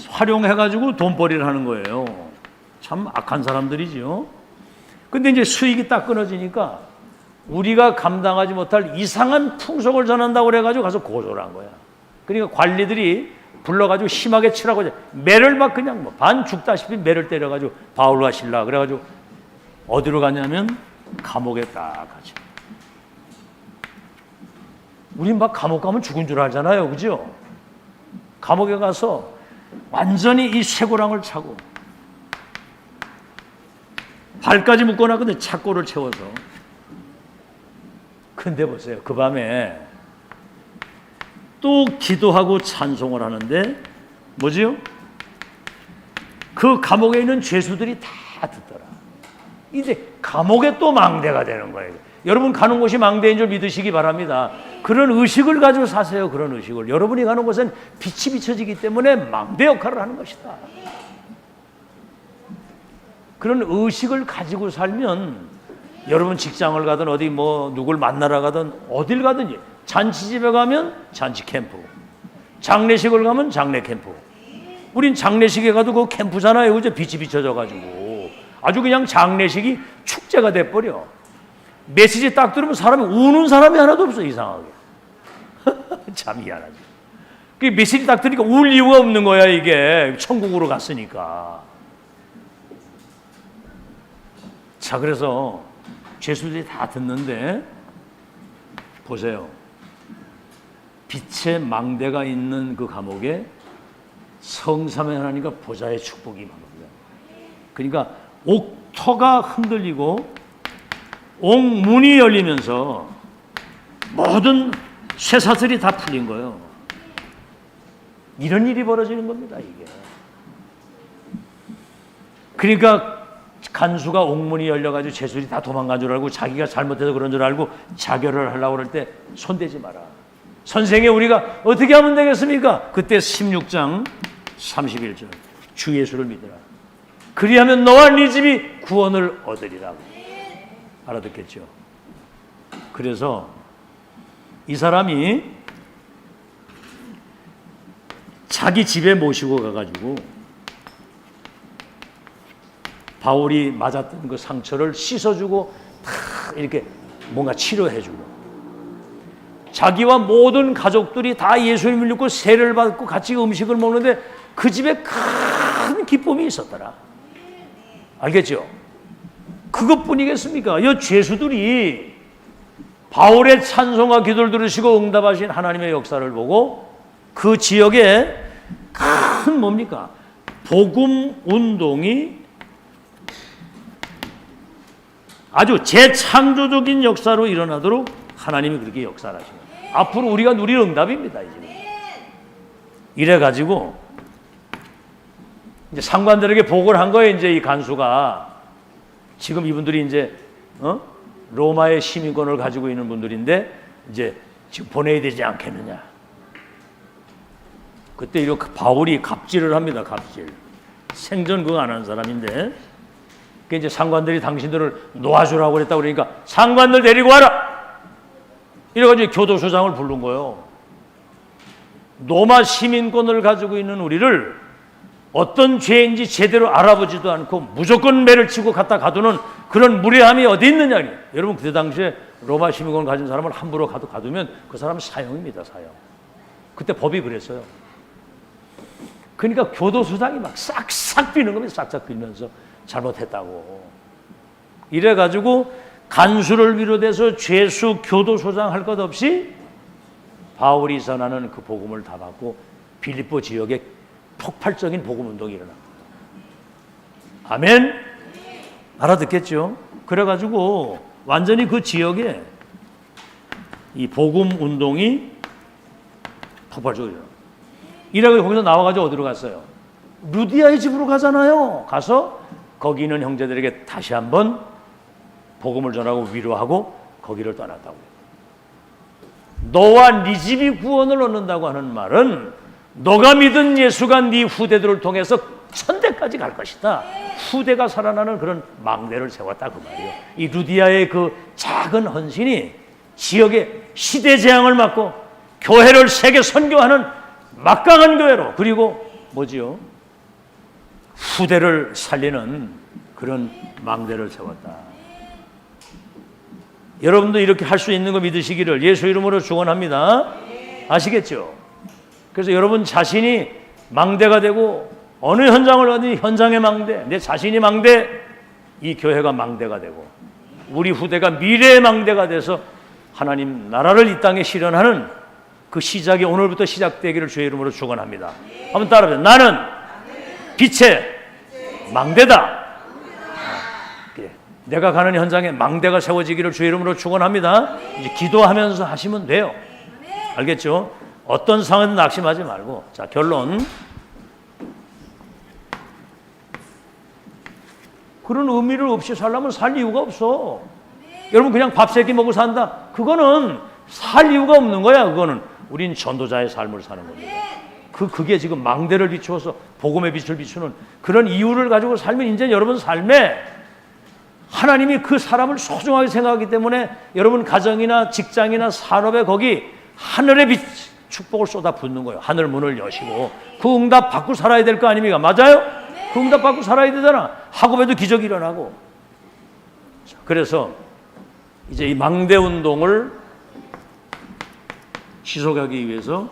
활용해가지고 돈벌이를 하는 거예요. 참 악한 사람들이죠. 근데 이제 수익이 딱 끊어지니까 우리가 감당하지 못할 이상한 풍속을 전한다고 그래가지고 가서 고소를 한 거야. 그러니까 관리들이 불러가지고 심하게 치라고 매를 막 그냥 뭐 반 죽다시피 매를 때려가지고 바울과 실라 그래가지고 어디로 가냐면 감옥에 딱 가죠. 우린 막 감옥 가면 죽은 줄 알잖아요, 그죠? 감옥에 가서 완전히 이 쇠고랑을 차고 발까지 묶어놨거든요. 착고를 채워서. 근데 보세요. 그 밤에 또 기도하고 찬송을 하는데 뭐지요? 그 감옥에 있는 죄수들이 다 듣더라. 이제 감옥에 또 망대가 되는 거예요. 여러분 가는 곳이 망대인 줄 믿으시기 바랍니다. 그런 의식을 가지고 사세요. 그런 의식을. 여러분이 가는 곳은 빛이 비춰지기 때문에 망대 역할을 하는 것이다. 그런 의식을 가지고 살면 여러분 직장을 가든 어디 뭐 누굴 만나러 가든 어딜 가든 잔치집에 가면 잔치 캠프, 장례식을 가면 장례 캠프. 우린 장례식에 가도 그 캠프잖아요. 그죠? 빛이 비춰져 가지고 아주 그냥 장례식이 축제가 돼 버려. 메시지 딱 들으면 사람이 우는 사람이 하나도 없어. 이상하게. 참 희한하지. 그 메시지 딱 들으니까 울 이유가 없는 거야. 이게 천국으로 갔으니까. 자, 그래서 죄수들이 다 듣는데 보세요. 빛의 망대가 있는 그 감옥에 성삼의 하나님과 보좌의 축복이 임합니다. 그러니까 옥터가 흔들리고 옥문이 열리면서 모든 쇠사슬이 다 풀린 거예요. 이런 일이 벌어지는 겁니다, 이게. 그러니까 간수가 옥문이 열려가지고 죄수들이 다 도망간 줄 알고 자기가 잘못해서 그런 줄 알고 자결을 하려고 그럴 때 손대지 마라. 선생에 우리가 어떻게 하면 되겠습니까? 그때 16장 31절 주 예수를 믿으라. 그리하면 너와 네 집이 구원을 얻으리라고. 알아듣겠죠? 그래서 이 사람이 자기 집에 모시고 가가지고 바울이 맞았던 그 상처를 씻어주고 다 이렇게 뭔가 치료해주고 자기와 모든 가족들이 다 예수님을 믿고 세례를 받고 같이 음식을 먹는데 그 집에 큰 기쁨이 있었더라. 알겠죠? 그것뿐이겠습니까? 이 죄수들이 바울의 찬송과 기도를 들으시고 응답하신 하나님의 역사를 보고 그 지역에 큰 뭡니까? 복음 운동이 아주 재창조적인 역사로 일어나도록 하나님이 그렇게 역사를 하시는 거예요. 앞으로 우리가 누릴 응답입니다. 이제. 이래가지고 이제 상관들에게 보고를 한 거예요. 이제 이 간수가 지금 이분들이 이제 로마의 시민권을 가지고 있는 분들인데 이제 지금 보내야 되지 않겠느냐. 그때 이렇게 바울이 갑질을 합니다. 갑질. 생전 그거 안 하는 사람인데 그 이제 상관들이 당신들을 놓아주라고 그랬다고 그러니까 상관들 데리고 와라. 이래가지고 교도소장을 부른 거예요. 로마 시민권을 가지고 있는 우리를 어떤 죄인지 제대로 알아보지도 않고 무조건 매를 치고 갖다 가두는 그런 무례함이 어디 있느냐. 여러분 그때 당시에 로마 시민권을 가진 사람을 함부로 가두면 그 사람은 사형입니다. 사형. 그때 법이 그랬어요. 그러니까 교도소장이 막 싹싹 비는 겁니다. 싹싹 빌면서 잘못했다고. 이래가지고 간수를 비롯해서 죄수 교도소장 할 것 없이 바울이 전하는 그 복음을 다 받고 빌립보 지역에 폭발적인 복음 운동이 일어납니다. 아멘? 알아듣겠죠? 그래가지고 완전히 그 지역에 이 복음 운동이 폭발적으로 일어납니다. 이래가지고 거기서 나와가지고 어디로 갔어요? 루디아의 집으로 가잖아요. 가서 거기 있는 형제들에게 다시 한번 복음을 전하고 위로하고 거기를 떠났다고. 너와 네 집이 구원을 얻는다고 하는 말은 너가 믿은 예수가 네 후대들을 통해서 천대까지 갈 것이다. 후대가 살아나는 그런 망대를 세웠다 그 말이에요. 이 루디아의 그 작은 헌신이 지역의 시대 재앙을 막고 교회를 세계 선교하는 막강한 교회로 그리고 뭐지요? 후대를 살리는 그런 망대를 세웠다. 여러분도 이렇게 할 수 있는 거 믿으시기를 예수 이름으로 축원합니다. 아시겠죠? 그래서 여러분 자신이 망대가 되고 어느 현장을 가든지 현장의 망대, 내 자신이 망대, 이 교회가 망대가 되고 우리 후대가 미래의 망대가 돼서 하나님 나라를 이 땅에 실현하는 그 시작이 오늘부터 시작되기를 주의 이름으로 축원합니다. 한번 따라해보세요. 나는 빛의 망대다. 내가 가는 현장에 망대가 세워지기를 주의 이름으로 축원합니다. 이제 기도하면서 하시면 돼요. 알겠죠? 어떤 상황에도 낙심하지 말고. 자, 결론. 그런 의미를 없이 살려면 살 이유가 없어. 여러분 그냥 밥 세 끼 먹고 산다. 그거는 살 이유가 없는 거야. 그거는 우린 전도자의 삶을 사는 겁니다. 그게 지금 망대를 비추어서 복음의 빛을 비추는 그런 이유를 가지고 살면 이제 여러분 삶에 하나님이 그 사람을 소중하게 생각하기 때문에 여러분 가정이나 직장이나 산업에 거기 하늘의 빛 축복을 쏟아 붓는 거예요. 하늘 문을 여시고 그 응답 받고 살아야 될 거 아닙니까? 맞아요? 그 응답 받고 살아야 되잖아. 학업에도 기적이 일어나고. 그래서 이제 이 망대 운동을 지속하기 위해서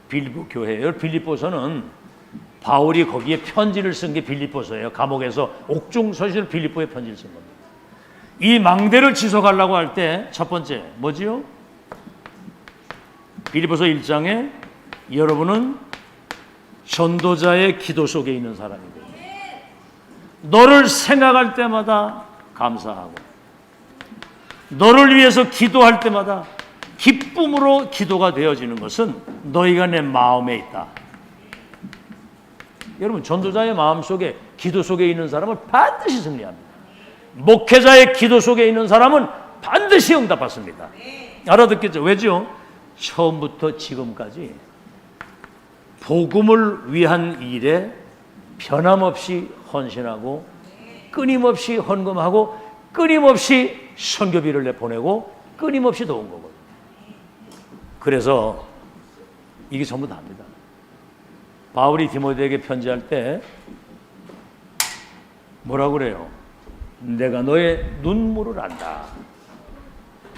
빌립보 교회예요. 빌립보서는 바울이 거기에 편지를 쓴 게 빌립보서예요. 감옥에서 옥중서실 빌립보에 편지를 쓴 겁니다. 이 망대를 지속하려고 할 때 첫 번째 뭐지요? 빌립보서 1장에 여러분은 전도자의 기도 속에 있는 사람이고 너를 생각할 때마다 감사하고 너를 위해서 기도할 때마다 기쁨으로 기도가 되어지는 것은 너희가 내 마음에 있다. 여러분 전도자의 마음속에 기도 속에 있는 사람은 반드시 승리합니다. 목회자의 기도 속에 있는 사람은 반드시 응답받습니다. 알아듣겠죠? 왜죠? 처음부터 지금까지 복음을 위한 일에 변함없이 헌신하고 끊임없이 헌금하고 끊임없이 선교비를 내보내고 끊임없이 도운 거거든요. 그래서 이게 전부 다입니다. 바울이 디모데에게 편지할 때 뭐라고 그래요? 내가 너의 눈물을 안다.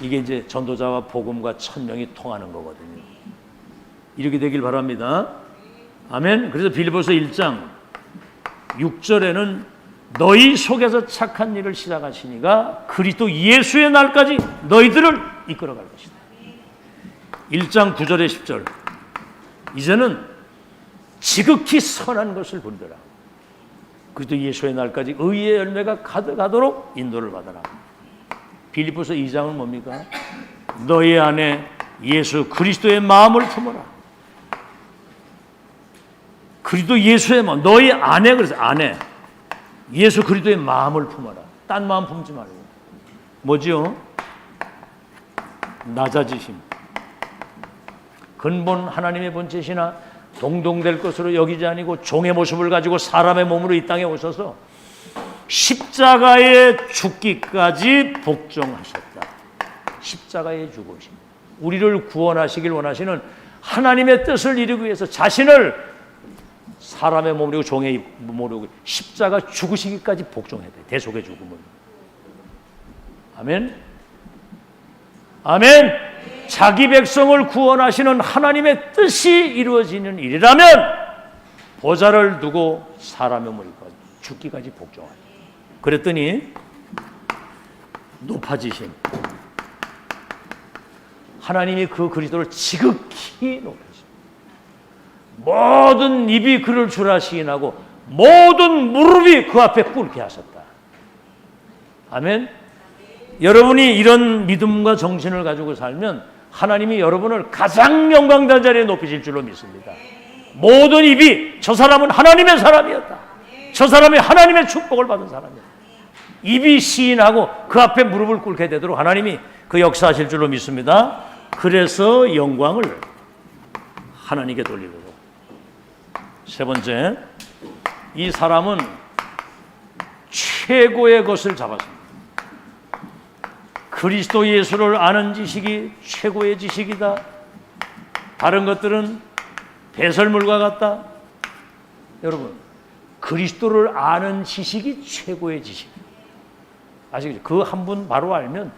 이게 이제 전도자와 복음과 천명이 통하는 거거든요. 이렇게 되길 바랍니다. 아멘. 그래서 빌립보서 1장 6절에는 너희 속에서 착한 일을 시작하시니가 그리스도 예수의 날까지 너희들을 이끌어갈 것이다. 1장 9절에 10절. 이제는 지극히 선한 것을 본더라. 그리스도 예수의 날까지 의의 열매가 가득하도록 인도를 받아라. 빌립보서 2장은 뭡니까? 너희 안에 예수 그리스도의 마음을 품어라. 그리스도 예수의 마음, 너희 안에, 그래서 안에 예수 그리스도의 마음을 품어라. 딴 마음 품지 말고. 뭐지요? 낮아지심. 근본 하나님의 본체시나 동동될 것으로 여기지 아니고 종의 모습을 가지고 사람의 몸으로 이 땅에 오셔서 십자가에 죽기까지 복종하셨다. 십자가에 죽으심. 우리를 구원하시길 원하시는 하나님의 뜻을 이루기 위해서 자신을 사람의 몸으로 종의 몸으로 십자가 죽으시기까지 복종해야 돼. 대속의 죽음을. 아멘. 아멘. 자기 백성을 구원하시는 하나님의 뜻이 이루어지는 일이라면 보좌를 두고 사람의 몸을 죽기까지 복종하라. 그랬더니 높아지심. 하나님이 그 그리스도를 지극히 높이십니다. 모든 입이 그를 주라 시인하고 모든 무릎이 그 앞에 꿇게 하셨다. 아멘. 여러분이 이런 믿음과 정신을 가지고 살면 하나님이 여러분을 가장 영광된 자리에 높이실 줄로 믿습니다. 모든 입이 저 사람은 하나님의 사람이었다. 저 사람이 하나님의 축복을 받은 사람이었다. 입이 시인하고 그 앞에 무릎을 꿇게 되도록 하나님이 그 역사하실 줄로 믿습니다. 그래서 영광을 하나님께 돌리도록. 세 번째, 이 사람은 최고의 것을 잡았습니다. 그리스도 예수를 아는 지식이 최고의 지식이다. 다른 것들은 배설물과 같다. 여러분, 그리스도를 아는 지식이 최고의 지식이에요. 아시겠죠? 그 한 분 바로 알면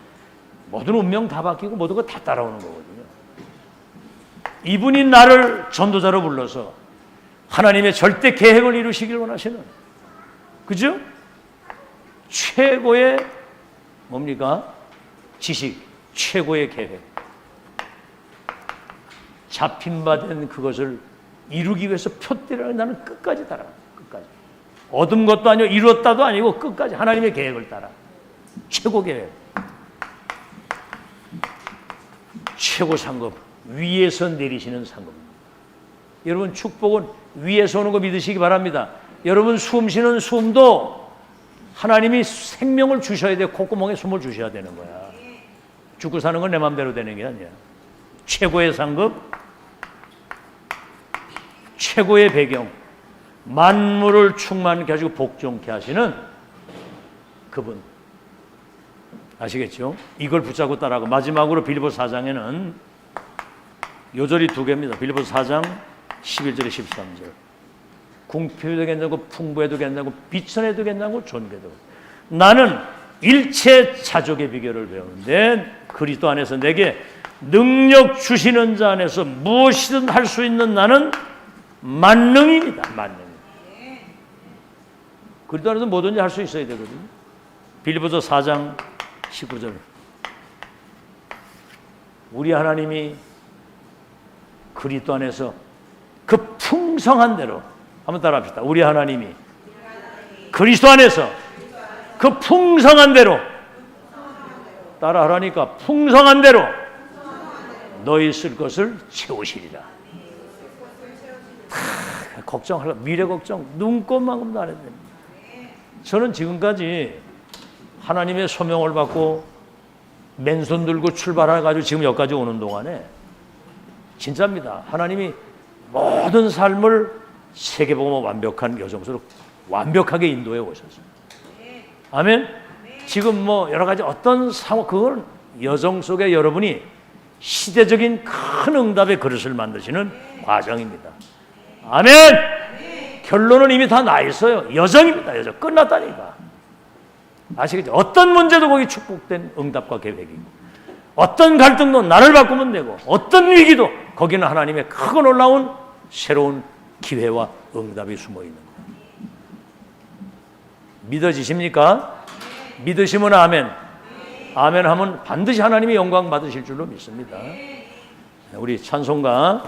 모든 운명 다 바뀌고 모든 거 다 따라오는 거거든요. 이분이 나를 전도자로 불러서 하나님의 절대 계획을 이루시길 원하시는, 그죠? 최고의 뭡니까? 지식, 최고의 계획. 잡힌 바 된 그것을 이루기 위해서 표대를 나는 끝까지 따라간다. 끝까지. 얻은 것도 아니고 이뤘다도 아니고 끝까지 하나님의 계획을 따라. 최고 계획. 최고 상급. 위에서 내리시는 상급입니다. 여러분, 축복은 위에서 오는 거 믿으시기 바랍니다. 여러분, 숨 쉬는 숨도 하나님이 생명을 주셔야 돼. 콧구멍에 숨을 주셔야 되는 거야. 죽고 사는 건 내 마음대로 되는 게 아니야. 최고의 상급, 최고의 배경, 만물을 충만케 하시고 복종케 하시는 그분. 아시겠죠? 이걸 붙잡고 따라가고, 마지막으로 빌립보서 4장에는 요절이 두 개입니다. 빌립보서 4장 11절에 13절. 궁핍에도 괜찮고 풍부해도 괜찮고 비천해도 괜찮고 존귀해도. 나는 일체 자족의 비결을 배우는데 그리스도 안에서 내게 능력 주시는 자 안에서 무엇이든 할 수 있는 나는 만능입니다. 만능. 그리스도 안에서 뭐든지 할 수 있어야 되거든요. 빌립보서 4장 19절. 우리 하나님이 그리스도 안에서 그 풍성한 대로, 한번 따라합시다. 우리 하나님이 그리스도 안에서 그 풍성한 대로, 따라하라니까, 풍성한 대로 너희 쓸 것을 채우시리라. 걱정하려, 미래 걱정 눈꼽만큼도 안 해도 됩니다. 저는 지금까지 하나님의 소명을 받고 맨손 들고 출발해가지고 지금 여기까지 오는 동안에 진짜입니다. 하나님이 모든 삶을 세계복음 완벽한 여정으로 완벽하게 인도해 오셨어요. 아멘. 지금 뭐 여러 가지 어떤 상황, 그건 여정 속에 여러분이 시대적인 큰 응답의 그릇을 만드시는 과정입니다. 아멘. 결론은 이미 다 나 있어요. 여정입니다. 여정 끝났다니까. 아시겠죠? 어떤 문제도 거기 축복된 응답과 계획이고, 어떤 갈등도 나를 바꾸면 되고, 어떤 위기도 거기는 하나님의 크고 놀라운 새로운 기회와 응답이 숨어 있는 거예요. 믿어지십니까? 믿으시면 아멘. 아멘 하면 반드시 하나님이 영광 받으실 줄로 믿습니다. 우리 찬송가